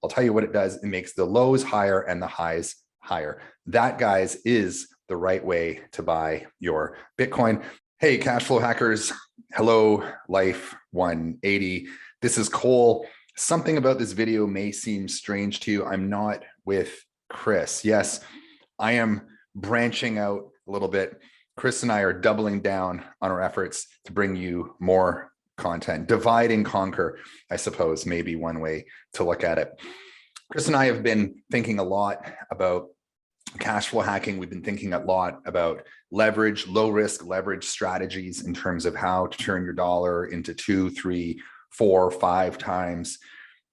I'll tell you what it does. It makes the lows higher and the highs higher. That, guys, is the right way to buy your Bitcoin. Hey, cash flow hackers. Hello, Life 180. This is Cole. Something about this video may seem strange to you. I'm not with Chris. Yes, I am branching out a little bit. Chris and I are doubling down on our efforts to bring you more content. Divide and conquer, I suppose, may be one way to look at it. Chris and I have been thinking a lot about cash flow hacking. We've been thinking a lot about leverage, low risk leverage strategies in terms of how to turn your dollar into 2, 3, 4, 5 times.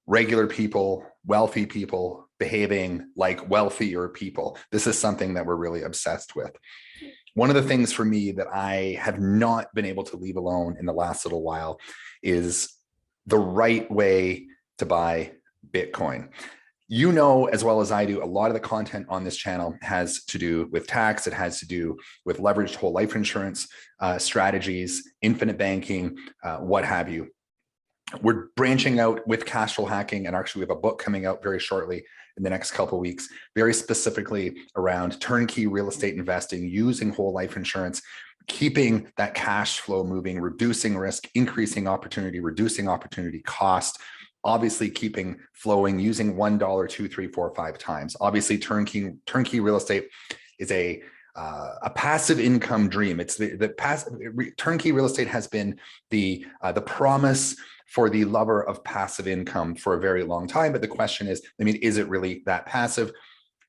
Regular people, wealthy people behaving like wealthier people. This is something that we're really obsessed with. One of the things for me that I have not been able to leave alone in the last little while is the right way to buy Bitcoin. You know, as well as I do, a lot of the content on this channel has to do with tax. It has to do with leveraged whole life insurance strategies, infinite banking, what have you. We're branching out with cash flow hacking, and actually we have a book coming out very shortly in the next couple of weeks, very specifically around turnkey real estate investing, using whole life insurance, keeping that cash flow moving, reducing risk, increasing opportunity, reducing opportunity cost, obviously keeping flowing, using $1, 2, 3, 4, 5 times. Obviously, turnkey real estate is a passive income dream. It's turnkey real estate has been the promise for the lover of passive income for a very long time. But the question is, I mean, is it really that passive?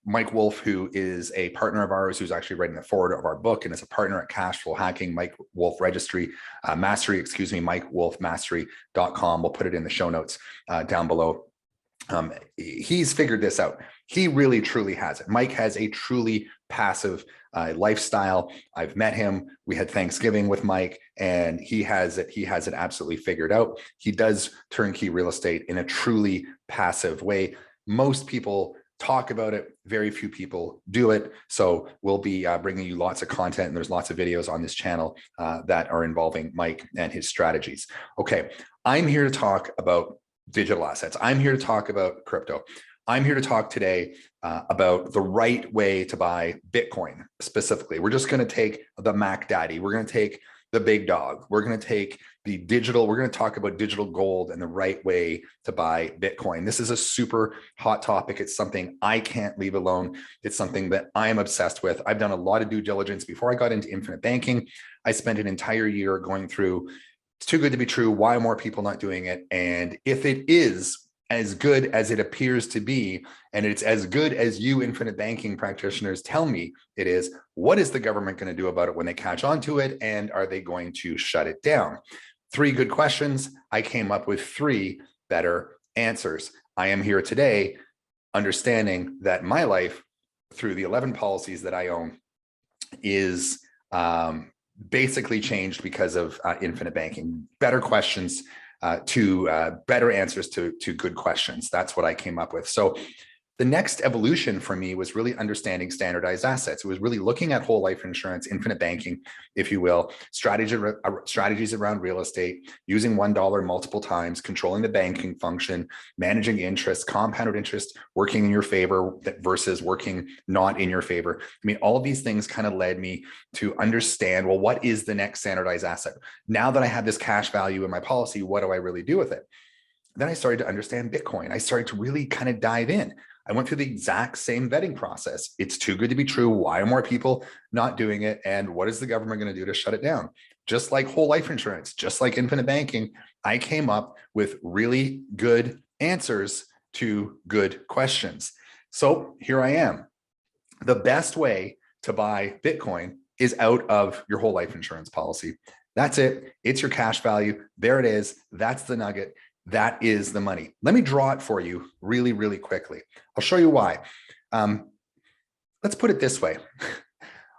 Mike Wolf, who is a partner of ours, who's actually writing the foreword of our book and is a partner at Cash Flow Hacking, Mike Wolf Mastery, MikeWolfMastery.com. We'll put it in the show notes down below. He's figured this out. He really, truly has it. Mike has a truly passive lifestyle. I've met him. We had Thanksgiving with Mike, and he has it. He has it absolutely figured out. He does turnkey real estate in a truly passive way. Most people talk about it. Very few people do it. So we'll be bringing you lots of content, and there's lots of videos on this channel that are involving Mike and his strategies. Okay, I'm here to talk about digital assets. I'm here to talk about crypto. I'm here to talk today about the right way to buy Bitcoin specifically. We're just going to take the Mac Daddy. We're going to take the big dog. We're going to take the digital. We're going to talk about digital gold and the right way to buy Bitcoin. This is a super hot topic. It's something I can't leave alone. It's something that I am obsessed with. I've done a lot of due diligence. Before I got into infinite banking, I spent an entire year going through, it's too good to be true. Why are more people not doing it? And if it is as good as it appears to be, and it's as good as you infinite banking practitioners tell me it is, what is the government going to do about it when they catch on to it? And are they going to shut it down? 3 good questions. I came up with 3 better answers. I am here today understanding that my life, through the 11 policies that I own, is basically changed because of infinite banking. Better questions to better answers to good questions. That's what I came up with. So the next evolution for me was really understanding standardized assets. It was really looking at whole life insurance, infinite banking, if you will, strategies around real estate, using $1 multiple times, controlling the banking function, managing interest, compounded interest, working in your favor versus working not in your favor. I mean, all of these things kind of led me to understand, well, what is the next standardized asset? Now that I have this cash value in my policy, what do I really do with it? Then I started to understand Bitcoin. I started to really kind of dive in. I went through the exact same vetting process. It's too good to be true. Why are more people not doing it? And what is the government going to do to shut it down? Just like whole life insurance, just like infinite banking, I came up with really good answers to good questions. So here I am. The best way to buy Bitcoin is out of your whole life insurance policy. That's it. It's your cash value. There it is. That's the nugget. That is the money. Let me draw it for you really, really quickly. I'll show you why. Let's put it this way.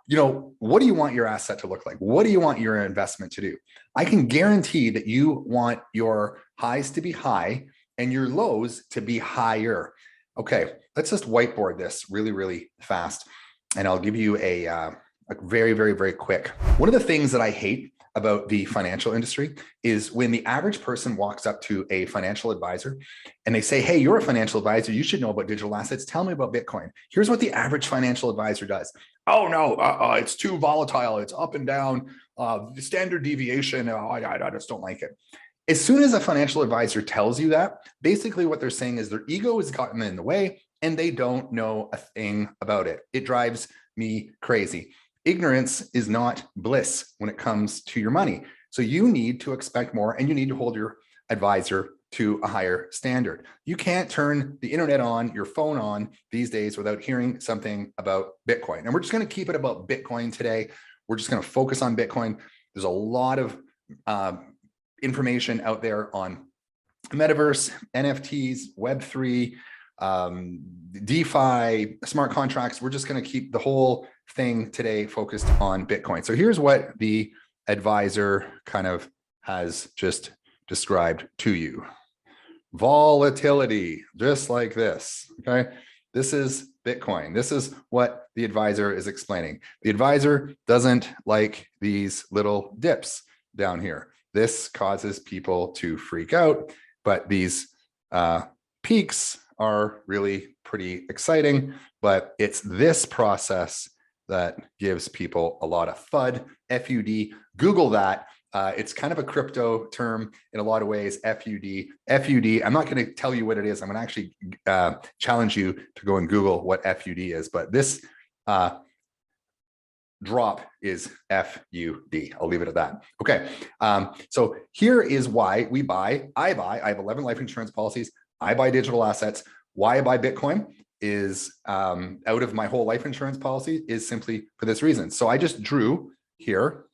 You know, what do you want your asset to look like? What do you want your investment to do? I can guarantee that you want your highs to be high and your lows to be higher. Okay, let's just whiteboard this really, really fast. And I'll give you a very, very, very quick. One of the things that I hate about the financial industry is when the average person walks up to a financial advisor and they say, hey, you're a financial advisor, you should know about digital assets. Tell me about Bitcoin. Here's what the average financial advisor does. Oh, no, it's too volatile. It's up and down. The standard deviation. I just don't like it. As soon as a financial advisor tells you that, basically what they're saying is their ego has gotten in the way and they don't know a thing about it. It drives me crazy. Ignorance is not bliss when it comes to your money. So you need to expect more and you need to hold your advisor to a higher standard. You can't turn the internet on, your phone on these days without hearing something about Bitcoin. And we're just going to keep it about Bitcoin today. We're just going to focus on Bitcoin. There's a lot of information out there on metaverse, NFTs, Web3, DeFi, smart contracts. We're just going to keep the whole thing today focused on Bitcoin. So here's what the advisor kind of has just described to you. Volatility, just like this, okay? This is Bitcoin. This is what the advisor is explaining. The advisor doesn't like these little dips down here. This causes people to freak out, but these peaks are really pretty exciting, but it's this process that gives people a lot of FUD, F-U-D. Google that. It's kind of a crypto term in a lot of ways, F-U-D. F-U-D, I'm not going to tell you what it is. I'm going to actually challenge you to go and Google what F-U-D is, but this drop is F-U-D. I'll leave it at that. Okay, so here is why I have 11 life insurance policies. I buy digital assets. Why I buy Bitcoin is out of my whole life insurance policy is simply for this reason. So I just drew here,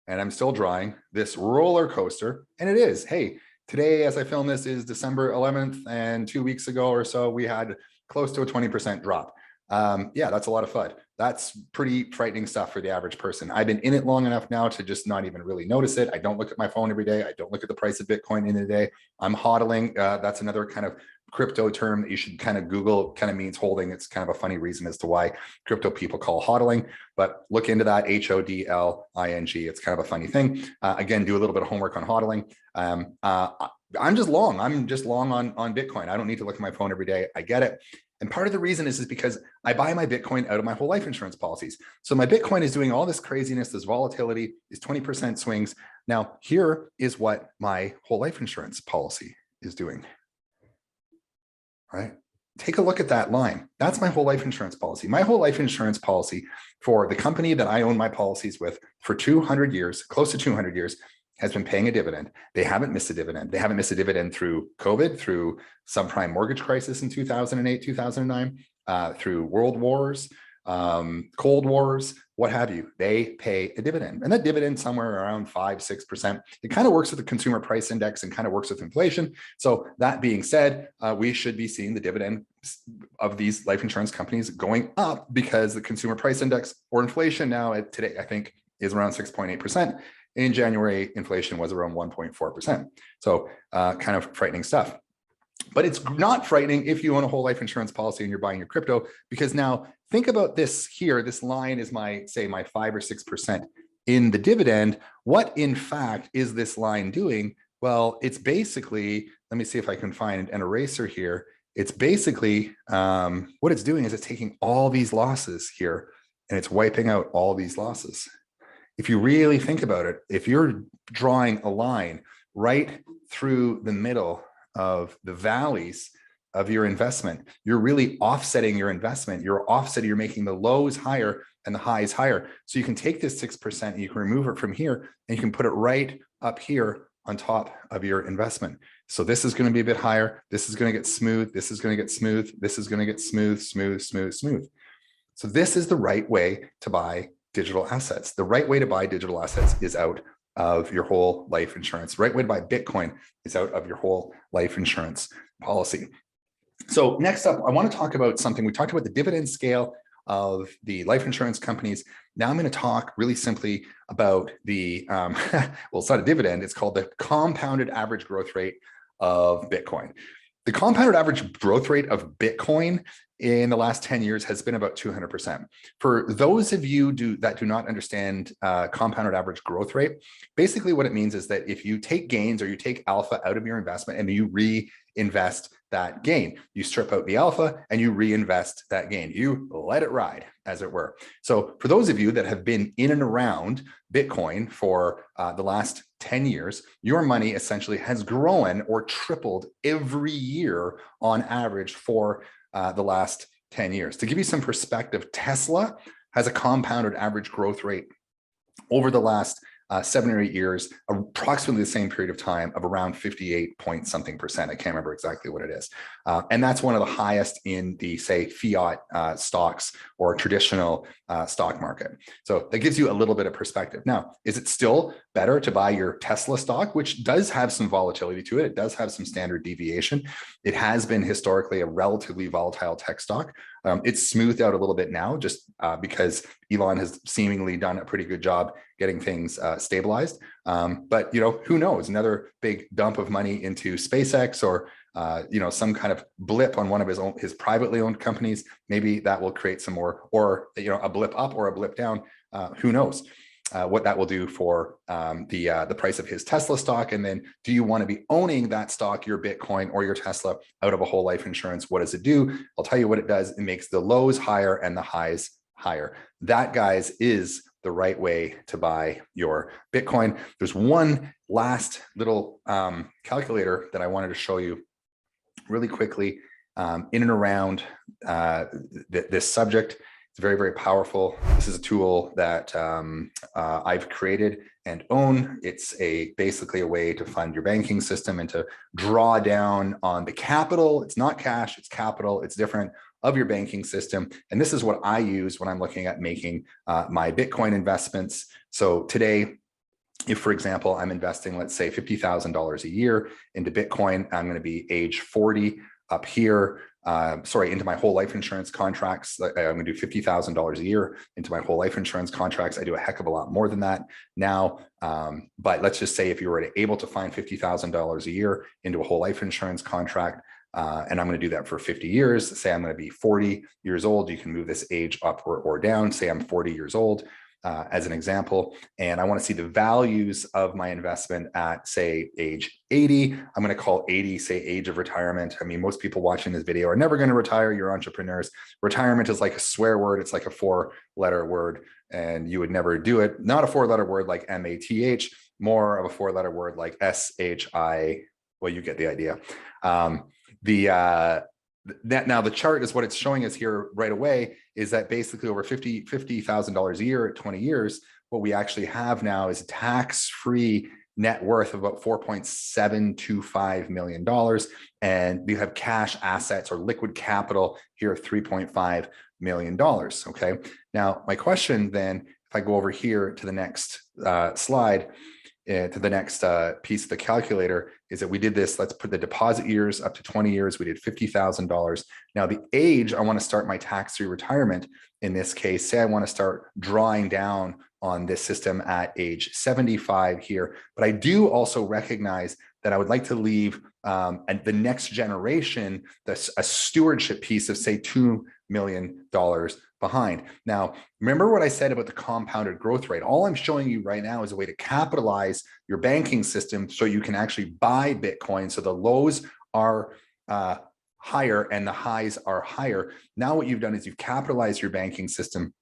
and I'm still drawing this roller coaster, and it is, hey, today as I film this is December 11th, and 2 weeks ago or so, we had close to a 20% drop. Yeah, that's a lot of FUD. That's pretty frightening stuff for the average person. I've been in it long enough now to just not even really notice it. I don't look at my phone every day. I don't look at the price of Bitcoin in a day. I'm hodling. That's another kind of crypto term that you should kind of Google. Kind of means holding. It's kind of a funny reason as to why crypto people call hodling, but look into that, H-O-D-L-I-N-G. It's kind of a funny thing. Again, do a little bit of homework on hodling. I'm just long. I'm just long on Bitcoin. I don't need to look at my phone every day. I get it. And part of the reason is because I buy my Bitcoin out of my whole life insurance policies. So my Bitcoin is doing all this craziness, this volatility, these 20% swings. Now, here is what my whole life insurance policy is doing. All right. Take a look at that line. That's my whole life insurance policy. My whole life insurance policy for the company that I own my policies with for 200 years, close to 200 years, has been paying a dividend. They haven't missed a dividend. They haven't missed a dividend through COVID, through subprime mortgage crisis in 2008, 2009, through world wars, cold wars, what have you. They pay a dividend, and that dividend somewhere around 5-6%. It kind of works with the consumer price index and kind of works with inflation. So that being said, we should be seeing the dividend of these life insurance companies going up because the consumer price index or inflation now at today, I think, is around 6.8%. In January, inflation was around 1.4%. So kind of frightening stuff. But it's not frightening if you own a whole life insurance policy and you're buying your crypto, because now think about this here. This line is my 5 or 6% in the dividend. What in fact is this line doing? Well, it's basically, let me see if I can find an eraser here. It's basically, what it's doing is it's taking all these losses here and it's wiping out all these losses. If you really think about it, if you're drawing a line right through the middle of the valleys of your investment, you're really offsetting your investment. You're making the lows higher and the highs higher. So you can take this 6% and you can remove it from here and you can put it right up here on top of your investment. So this is going to be a bit higher. This is going to get smooth. This is going to get smooth. This is going to get smooth, smooth, smooth, smooth. So this is the right way to buy digital assets. The right way to buy digital assets is out of your whole life insurance. The right way to buy Bitcoin is out of your whole life insurance policy. So next up, I want to talk about something. We talked about the dividend scale of the life insurance companies. Now I'm going to talk really simply about the, well, it's not a dividend. It's called the compounded average growth rate of Bitcoin. The compounded average growth rate of Bitcoin in the last 10 years has been about 200%. For those of you that do not understand compounded average growth rate, basically what it means is that if you take gains or you take alpha out of your investment and you reinvest that gain, you strip out the alpha and you reinvest that gain. You let it ride, as it were. So for those of you that have been in and around Bitcoin for the last 10 years, your money essentially has grown or tripled every year on average for the last 10 years. To give you some perspective, Tesla has a compounded average growth rate over the last 7 or 8 years, approximately the same period of time of around 58 point something percent. I can't remember exactly what it is. And that's one of the highest in the, say, fiat stocks or traditional stock market. So that gives you a little bit of perspective. Now, is it still better to buy your Tesla stock, which does have some volatility to it? It does have some standard deviation. It has been historically a relatively volatile tech stock. It's smoothed out a little bit now just because Elon has seemingly done a pretty good job getting things stabilized. But, who knows? Another big dump of money into SpaceX or, some kind of blip on one of his privately owned companies. Maybe that will create some more, or, a blip up or a blip down. Who knows what that will do for the price of his Tesla stock. And then do you want to be owning that stock, your Bitcoin or your Tesla, out of a whole life insurance? What does it do? I'll tell you what it does. It makes the lows higher and the highs higher. That, guys, is the right way to buy your Bitcoin. There's one last little calculator that I wanted to show you really quickly in and around this subject. It's very, very powerful. This is a tool that I've created and own. It's basically a way to fund your banking system and to draw down on the capital. It's not cash, it's capital. It's different of your banking system. And this is what I use when I'm looking at making my Bitcoin investments. So today, if, for example, I'm investing, let's say $50,000 a year into Bitcoin, I'm going to be age 40 up here. Into my whole life insurance contracts. I'm going to do $50,000 a year into my whole life insurance contracts. I do a heck of a lot more than that now. But let's just say if you were able to find $50,000 a year into a whole life insurance contract, and I'm going to do that for 50 years. Say I'm going to be 40 years old. You can move this age up or down. Say I'm 40 years old. As an example, and I want to see the values of my investment at, say, age 80. I'm going to call 80, say, age of retirement. I mean, most people watching this video are never going to retire. You're entrepreneurs. Retirement is like a swear word. It's like a 4-letter word, and you would never do it. Not a 4-letter word like MATH, more of a 4-letter word like SHI. Well, you get the idea. Now the chart is what it's showing us here right away is that basically over $50,000 a year at 20 years, what we actually have now is a tax-free net worth of about $4.725 million. And you have cash assets or liquid capital here of $3.5 million. Okay. Now, my question then, if I go over here to the next slide, to the next piece of the calculator, is that we did this. Let's put the deposit years up to 20 years. We did $50,000. Now the age I want to start my tax-free retirement, in this case, say I want to start drawing down on this system at age 75 here, but I do also recognize that I would like to leave the next generation a stewardship piece of, say, $2 million behind. Now, remember what I said about the compounded growth rate. All I'm showing you right now is a way to capitalize your banking system so you can actually buy Bitcoin. So the lows are higher and the highs are higher. Now what you've done is you've capitalized your banking system.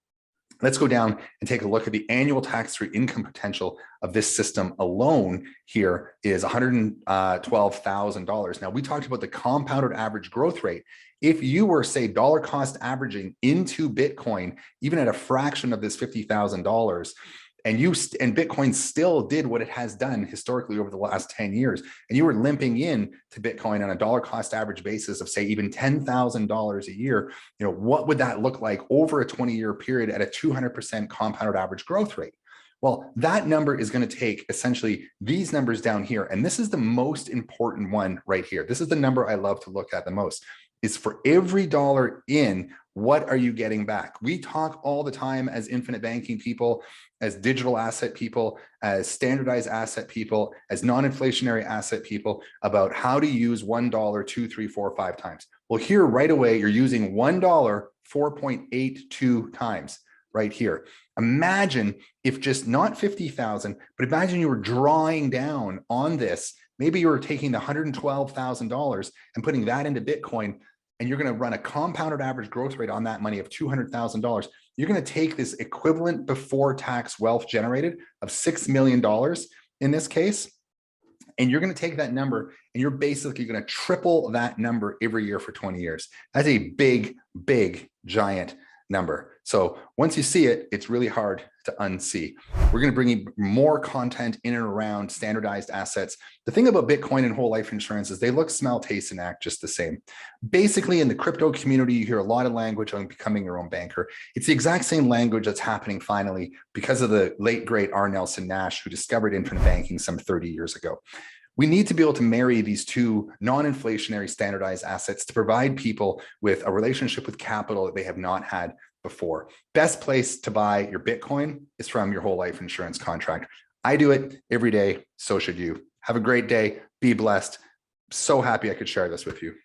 Let's go down and take a look at the annual tax-free income potential of this system alone. Here is $112,000. Now, we talked about the compounded average growth rate. If you were, say, dollar cost averaging into Bitcoin, even at a fraction of this $50,000, and Bitcoin still did what it has done historically over the last 10 years, and you were limping in to Bitcoin on a dollar cost average basis of, say, even $10,000 a year, what would that look like over a 20-year period at a 200% compounded average growth rate? Well, that number is going to take essentially these numbers down here. And this is the most important one right here. This is the number I love to look at the most, is for every dollar in, what are you getting back? We talk all the time as infinite banking people, as digital asset people, as standardized asset people, as non-inflationary asset people about how to use $1 2, 3, 4, 5 times. Well, here right away, you're using $1 4.82 times right here. Imagine if just not 50,000, but imagine you were drawing down on this. Maybe you were taking the $112,000 and putting that into Bitcoin, and you're going to run a compounded average growth rate on that money of $200,000. You're going to take this equivalent before tax wealth generated of $6 million in this case, and you're going to take that number and you're basically going to triple that number every year for 20 years. That's a big, big, giant number. So once you see it, it's really hard to unsee. We're going to bring you more content in and around standardized assets. The thing about Bitcoin and whole life insurance is they look, smell, taste, and act just the same. Basically, in the crypto community, you hear a lot of language on becoming your own banker. It's the exact same language that's happening finally because of the late, great R. Nelson Nash, who discovered infinite banking some 30 years ago. We need to be able to marry these two non-inflationary standardized assets to provide people with a relationship with capital that they have not had before. Best place to buy your Bitcoin is from your whole life insurance contract. I do it every day, so should you. Have a great day. Be blessed. So happy I could share this with you.